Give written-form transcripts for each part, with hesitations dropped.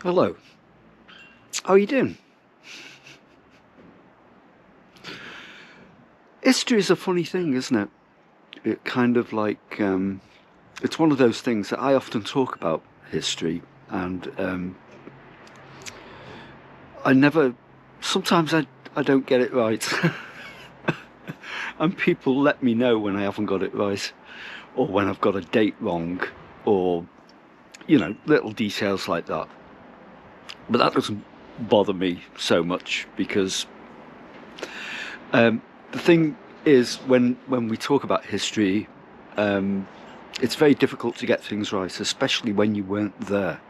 Hello, how are you doing? History is a funny thing, isn't it? It kind of like, it's one of those things that I often talk about history, and I never, sometimes I don't get it right. And people let me know when I haven't got it right, or when I've got a date wrong, or, little details like that. But that doesn't bother me so much because the thing is, when we talk about history, it's very difficult to get things right, especially when you weren't there.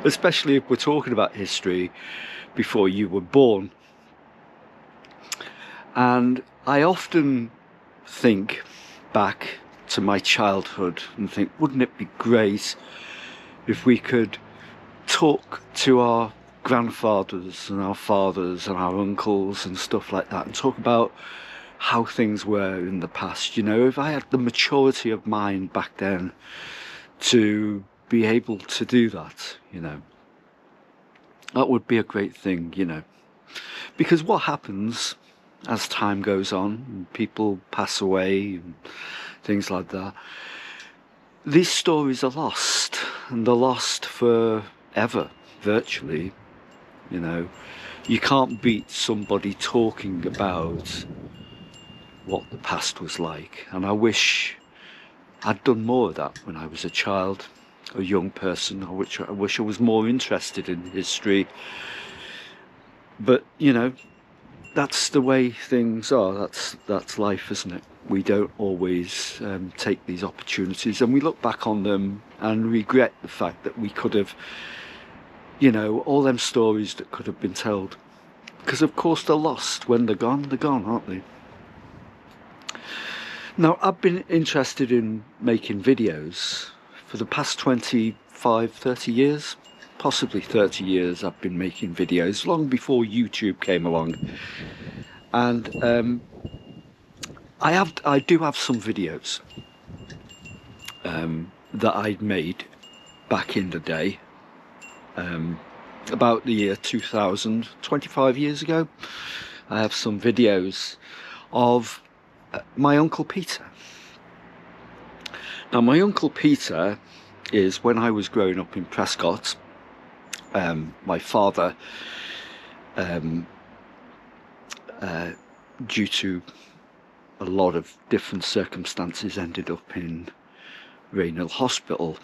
Especially if we're talking about history before you were born. And I often think back to my childhood and think, wouldn't it be great if we could talk to our grandfathers and our fathers and our uncles and stuff like that and talk about how things were in the past. If I had the maturity of mind back then to be able to do that, that would be a great thing, because what happens as time goes on and people pass away and things like that, these stories are lost, and they're lost forever, virtually. You can't beat somebody talking about what the past was like, and I wish I'd done more of that when I was a child, a young person. I wish I was more interested in history, but that's the way things are. That's life, isn't it? We don't always take these opportunities, and we look back on them and regret the fact that we could have, all them stories that could have been told, because of course they're lost. When they're gone, aren't they? Now, I've been interested in making videos for the past 25, 30 years, possibly 30 years. I've been making videos long before YouTube came along, and I do have some videos that I'd made back in the day, about the year 2000, 25 years ago. I have some videos of my Uncle Peter. Now, my Uncle Peter is, when I was growing up in Prescot, my father, due to a lot of different circumstances, ended up in Rainhill Hospital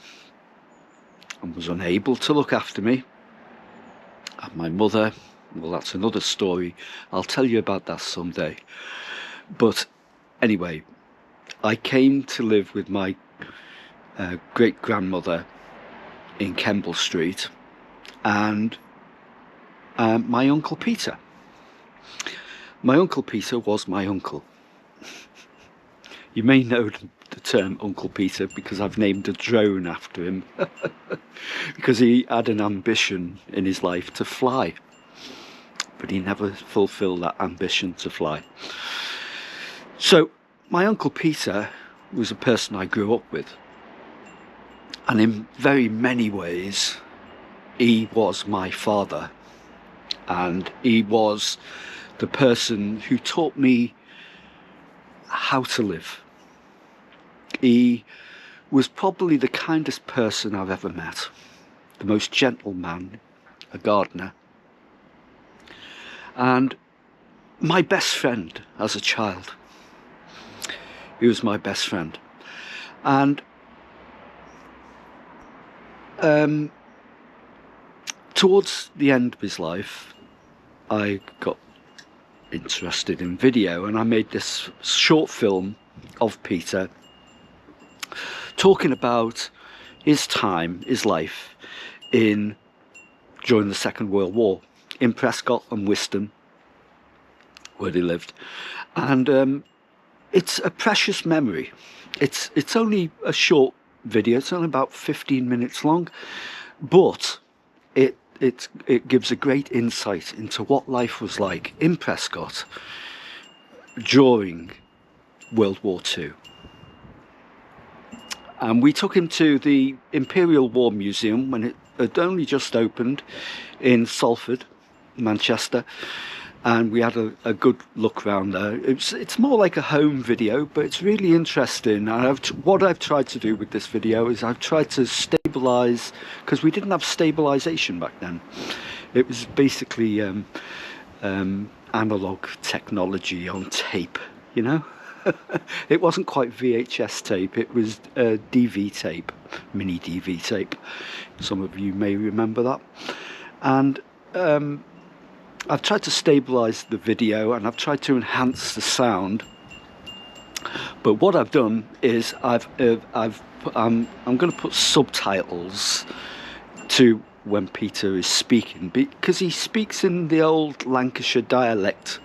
and was unable to look after me. And my mother, well, that's another story. I'll tell you about that someday. But anyway, I came to live with my great-grandmother in Kemble Street, and my Uncle Peter. My Uncle Peter was my uncle. You may know the term Uncle Peter because I've named a drone after him, because he had an ambition in his life to fly, but he never fulfilled that ambition to fly. So my Uncle Peter was a person I grew up with, and in very many ways he was my father, and he was the person who taught me how to live. He was probably the kindest person I've ever met, the most gentle man, a gardener, and my best friend as a child. He was my best friend. And towards the end of his life, I got interested in video, and I made this short film of Peter talking about his time, his life during the Second World War in Prescot and Wiston, where they lived. And it's a precious memory. It's only a short video. It's only about 15 minutes long, but it gives a great insight into what life was like in Prescot during World War II. And we took him to the Imperial War Museum when it had only just opened in Salford, Manchester, and we had a good look around there. It's more like a home video, but it's really interesting. And what I've tried to do with this video is I've tried to stabilise, because we didn't have stabilisation back then. It was basically analog technology on tape, you know. It wasn't quite VHS tape, it was DV tape, mini DV tape. Some of you may remember that. And I've tried to stabilise the video and I've tried to enhance the sound. But what I've done is I'm going to put subtitles to when Peter is speaking, because he speaks in the old Lancashire dialect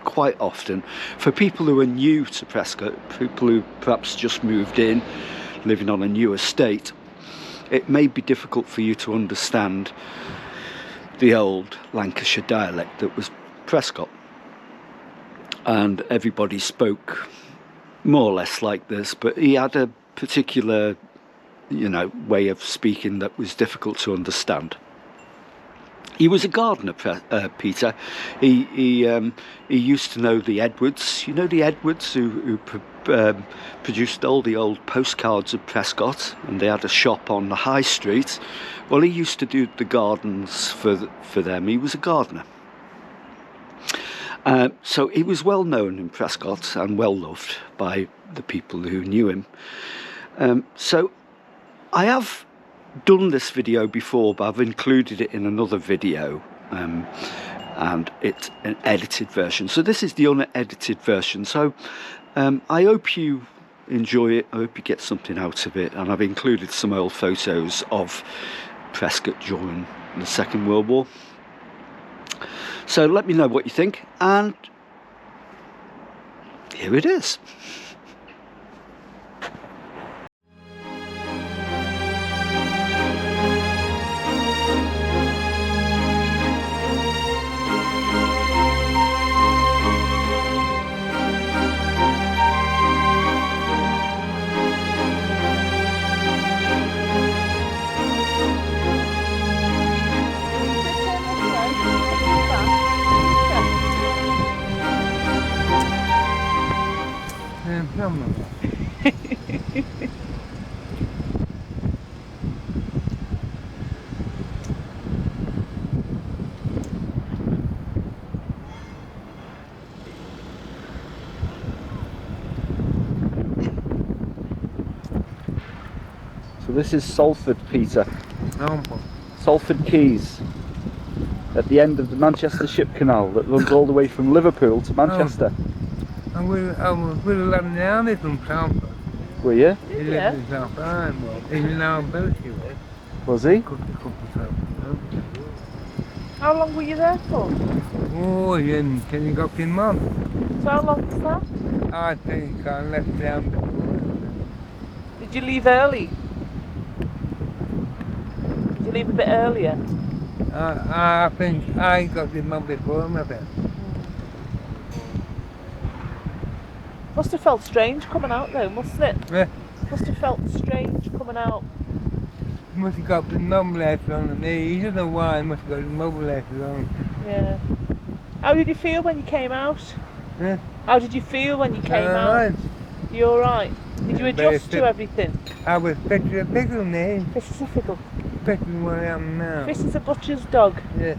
quite often. For people who are new to Prescot, people who perhaps just moved in, living on a new estate, it may be difficult for you to understand the old Lancashire dialect that was Prescot. And everybody spoke more or less like this, but he had a particular, you know, way of speaking that was difficult to understand. He was a gardener, Peter. He used to know the Edwards. You know the Edwards who produced all the old postcards of Prescot, and they had a shop on the high street. Well, he used to do the gardens for them. He was a gardener. So he was well known in Prescot and well loved by the people who knew him. So I have done this video before, but I've included it in another video, and it's an edited version. So this is the unedited version. So I hope you enjoy it. I hope you get something out of it. And I've included some old photos of Prescot during the Second World War. So let me know what you think, and here it is. So this is Salford, Peter. Salford Quays, at the end of the Manchester Ship Canal that runs all the way from Liverpool to Manchester. I was with a lot of the army from Salford. Were you? He lived in Salford. He's now in Belgium. Was he? How long were you there for? Oh, can you go in months? So how long was that? I think I left down before. Did you leave early? Did you leave a bit earlier? I think I got in month before him, I think. Must have felt strange coming out though, mustn't it? Yeah. Must have felt strange coming out. Must have got the mobilisers on me. You don't know why I must have got the mobilisers on. Yeah. How did you feel when you came out? Yeah. How did you feel when you came out? Right. You alright? Did you Yeah, adjust to everything? I was picking a pickle name. This is a fickle. Picking where I am now. This is a butcher's dog. Yeah.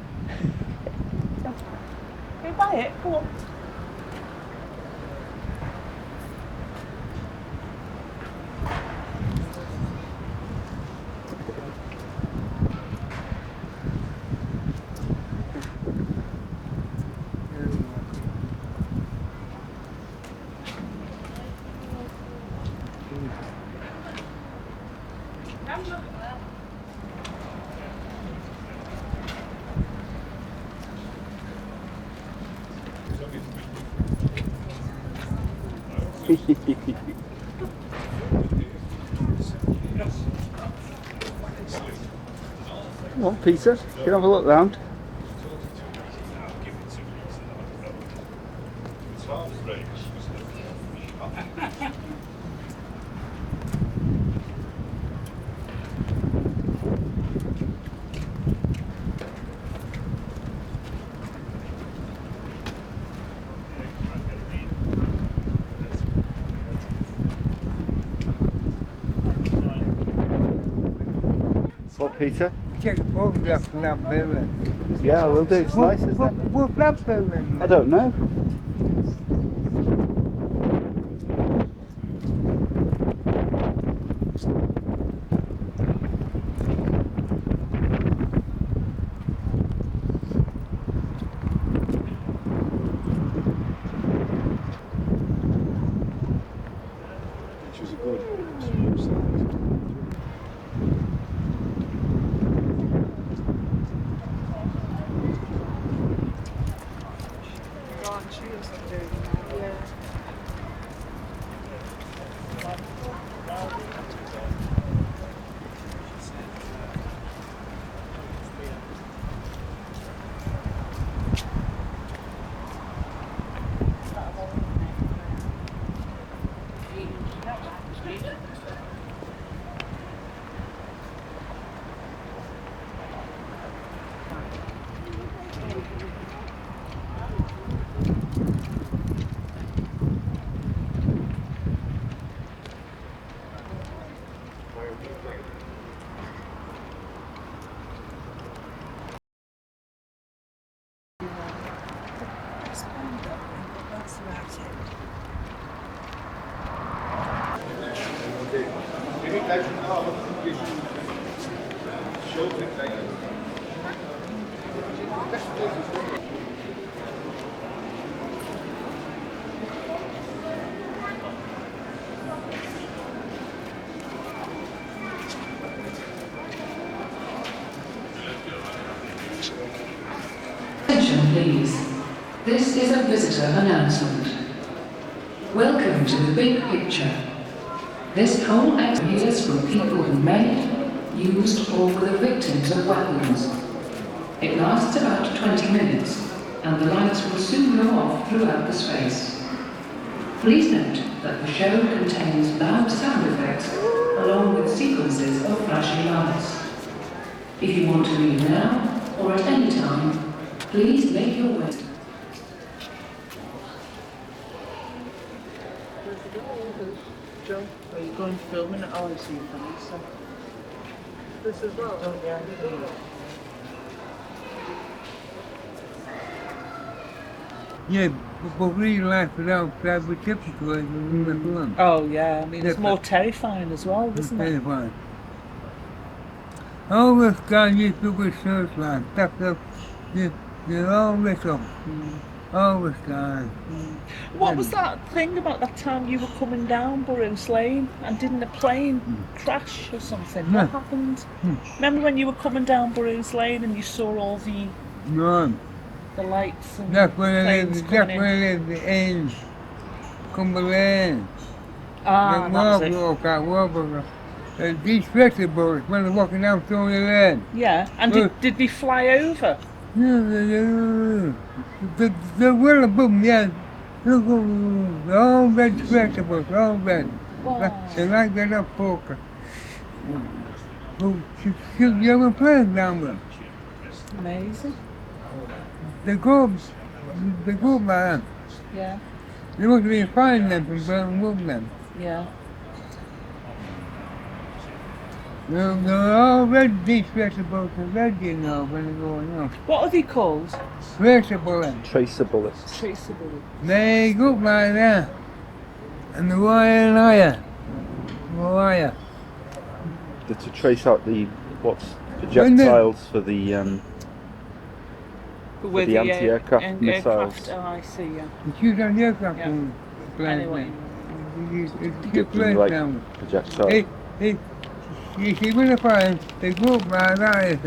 Can you buy it? Come on. Come on, Peter, you can have a look round. What, Peter? Check the photographs from that building. Yeah, we'll do. It's nice, isn't it? What's that building? I don't know. Attention please. This is a visitor announcement. Welcome to the big picture. This whole activity is for people who made, used or were the victims of weapons. It lasts about 20 minutes and the lights will soon go off throughout the space. Please note that the show contains loud sound effects along with sequences of flashing lights. If you want to leave now or at any time, please make your way. Joe, are you going filming it? Oh, I see you coming, so. This as well? Oh, yeah. Yeah, but we like it outside with typical in the film. Oh, yeah. I mean, it's Yeah, more but- terrifying as well, isn't it? Terrifying. All this guy used to be searchlight, stuff up, you all lit up. All this guy. What was that thing about that time you were coming down Burrows Lane and didn't a plane crash or something? Yeah. What happened? Remember when you were coming down Burrows Lane and you saw all the None. lights and That's where they planes live, that's coming where in? they live, the end. Cumber Lane. Ah, The that was it. walk. These vegetables, when they're walking down through the lane. Yeah, and did they fly over? The will of them, yeah. Look, all red vegetables, all red. Wow. They like that up poker. Shoot young planes down there. Amazing. They go by them. Yeah, They must be finding them from Brown Woodland. yeah. They're all red, these vegetables are red, you know, when they're going off. What are they called? Vegetables. Tracer bullets. Traceable. They go by there. And the wire and higher. Wire. To trace out the projectiles for the With the anti-aircraft aircraft. missiles. Oh, I see, yeah. You shoot on the aircraft Yeah. plane. Anyway. It's give good them place like down. projectile. You see when I find they go by that,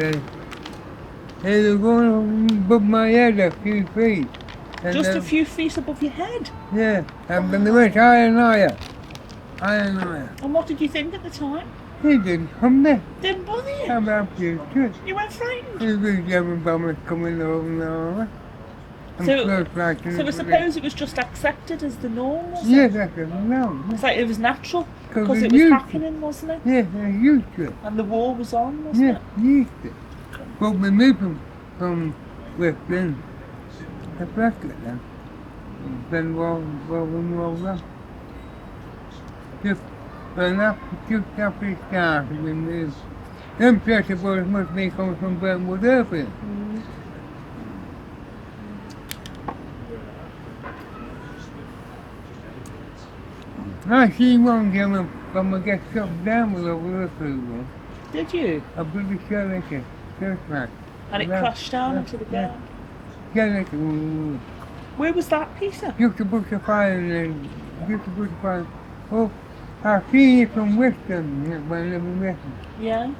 they're going above my head a few feet. And Just a then- few feet above your head. Yeah, and then they went higher and higher. Higher and higher. And what did you think at the time? He didn't come there. Didn't bother you? I'm up to it. You weren't frightened? He was German bombers coming over and over. So I suppose it was just accepted as the norm, was it? Yes, I can know. It's like it was natural 'Cause because it it was used to. happening, wasn't it? Yes, I used to it. And the war was on, wasn't Yes, it? used to. But we moved from West End to Prescot then. Then rolled up. Just after it started, we moved. them Cheshire boys must be coming from Brentwood Airfield. I seen one gentleman from a get shot down with over the food. Did you? A British Skeleton, churchman. And it crashed down into the ground. Skeleton, Where was that, Peter? just a bush of fire and just a bush of fire. Oh, I seen it from Western, when I live in Western. Yeah.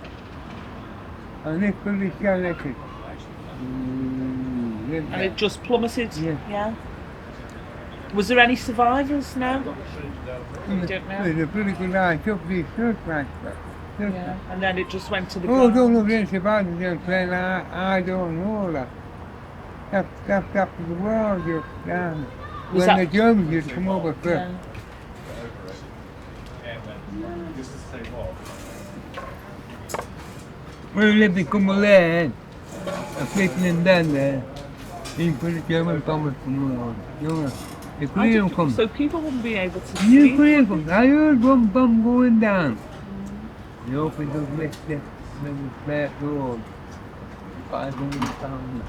And this British Skeleton. And it just plummeted? Yeah. Was there any survivors now? You don't know? There's a pretty good eye, took these churchman. Yeah. And then it just went to the Oh, ground? don't look into survivors, young friend. I don't know that. That's up to the world, just down. Was When that- the Germans used to come over first. Yeah. We lived in Cumber Lane, a place in down there. He put the German bombers from over. You know, the Korean come. So people wouldn't be able to New see? Korean come. I heard one bomb going down. They opened the list there, then the flat road. 500 pounds.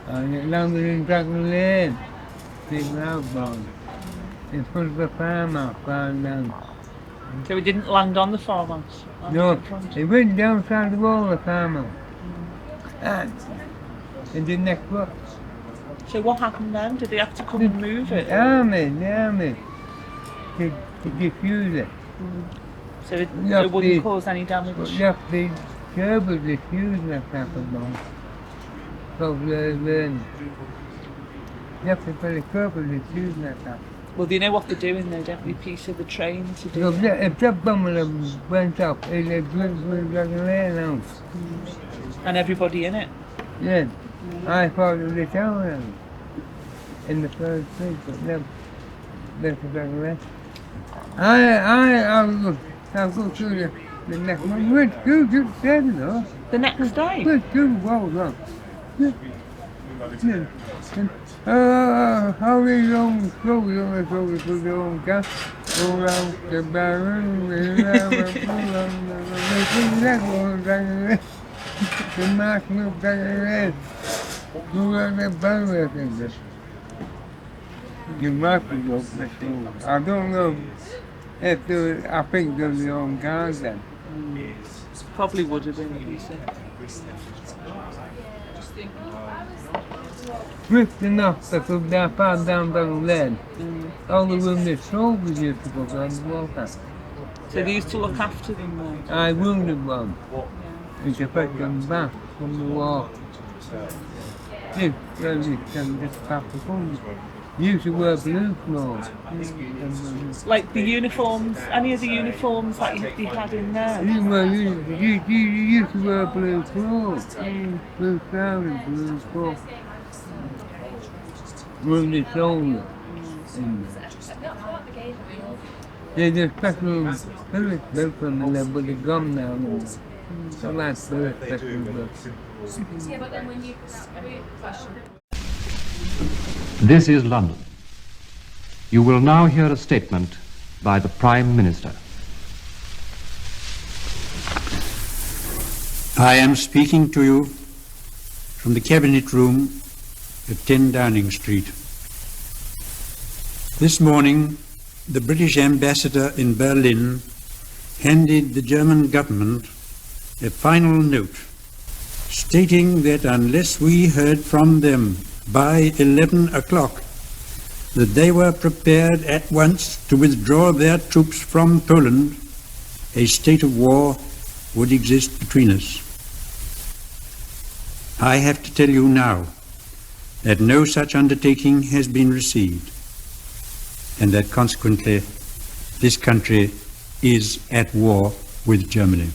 And it landed in Prescot Lane. Big outbound. In front of the farmhouse, far down. So it didn't land on the farmhouse? No, it went down side the wall of the farmhouse. And the next block. So what happened then? Did they have to come and move it? The army, to defuse it. So it Yeah, wouldn't please. cause any damage? But just the terrible defuse that happened on. So you have to put a careful defuse that happened. Well, they know what they're doing though, don't they? Piece of the train to do So it. if that bomb went up, it would like a land house. And everybody in it. Yeah, I thought of the town in the first place, but never. That's the rest. I'll go through the next one. Went through just then, though. The next day? Went through, well done. Yeah. How many long slowly on the shoulder to the own gas? Go round the barrel, the mark moved down the red. Go round the barrel, the mark will go. I don't know if there, I think there's the own guys then. Probably would have been, you said. Swift enough that could that far down the lane. All the wounded soldiers used to go down the water. So they used to look after them then? I wounded one. We could take them back from the war. Yes, you can just pass the phone. Used to wear blue clothes. Like the uniforms, any of the uniforms that you had in there? You used to wear blue clothes. Blue trousers, blue coat. Wounded soldier. There's a special village built from the level with the gum now. So that's the special built. This is London. You will now hear a statement by the Prime Minister. I am speaking to you from the Cabinet Room at 10 Downing Street. This morning, the British ambassador in Berlin handed the German government a final note stating that unless we heard from them by 11 o'clock, that they were prepared at once to withdraw their troops from Poland, a state of war would exist between us. I have to tell you now that no such undertaking has been received, and that consequently this country is at war with Germany.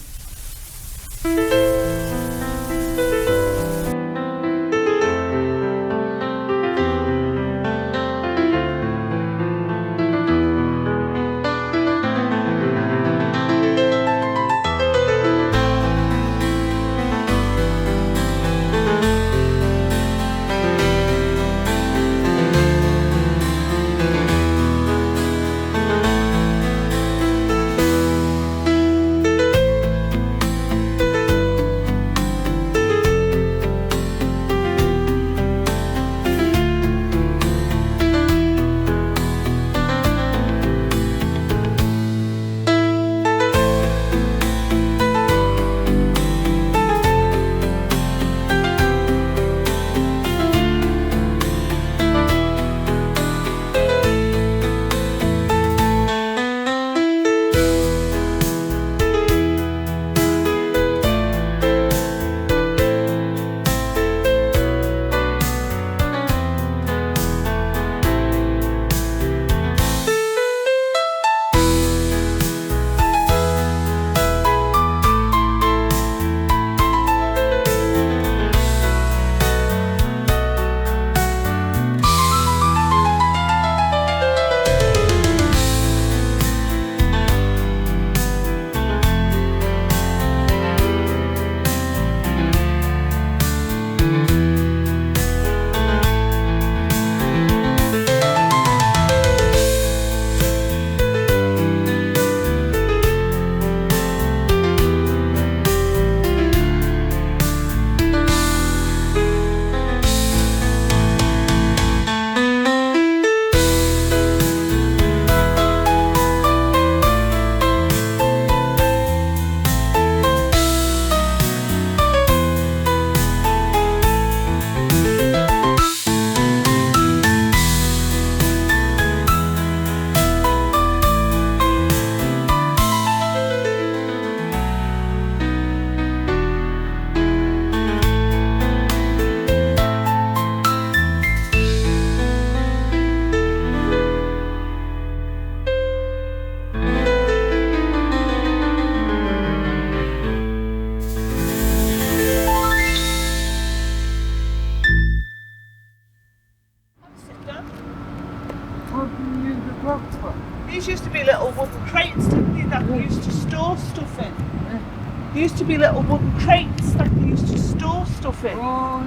There used to be little wooden crates that they used to store stuff in. Oh,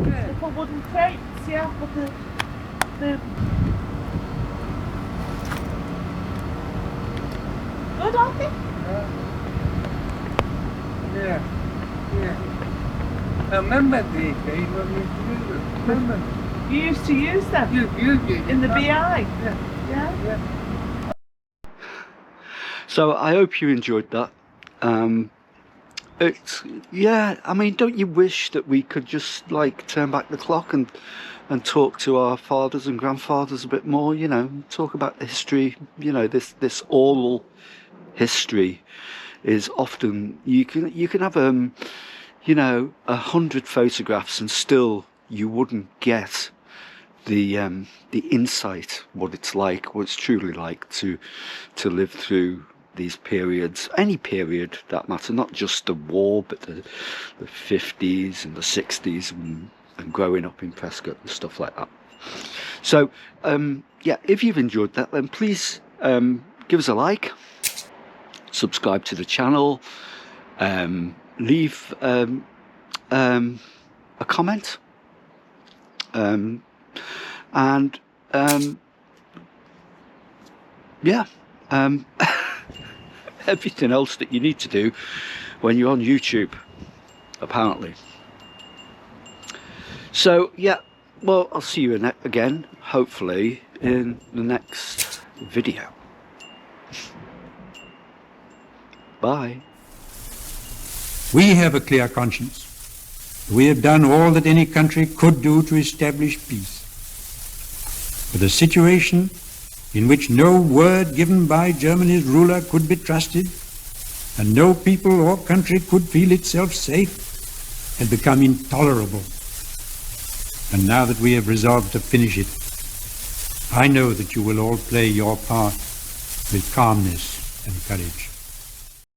yeah. Little wooden crates, yeah, but the good, aren't they? Yeah. Yeah. I remember these days when we used to use them. Remember? You used to use them You did. in the BI. Yeah. Yeah. Yeah. So I hope you enjoyed that. Yeah, I mean, don't you wish that we could just like turn back the clock and talk to our fathers and grandfathers a bit more, you know, talk about history, you know, this oral history is often, you can have you know, 100 photographs and still you wouldn't get the insight, what it's like, what it's truly like to live through these periods, any period that matter, not just the war, but the 50s and the 60s and growing up in Prescot and stuff like that. So yeah, if you've enjoyed that, then please give us a like, subscribe to the channel, leave a comment, and yeah, everything else that you need to do when you're on YouTube, apparently. So yeah, well, I'll see you again, hopefully, in the next video. Bye. We have a clear conscience. We have done all that any country could do to establish peace. But a situation in which no word given by Germany's ruler could be trusted, and no people or country could feel itself safe, had become intolerable. And now that we have resolved to finish it, I know that you will all play your part with calmness and courage.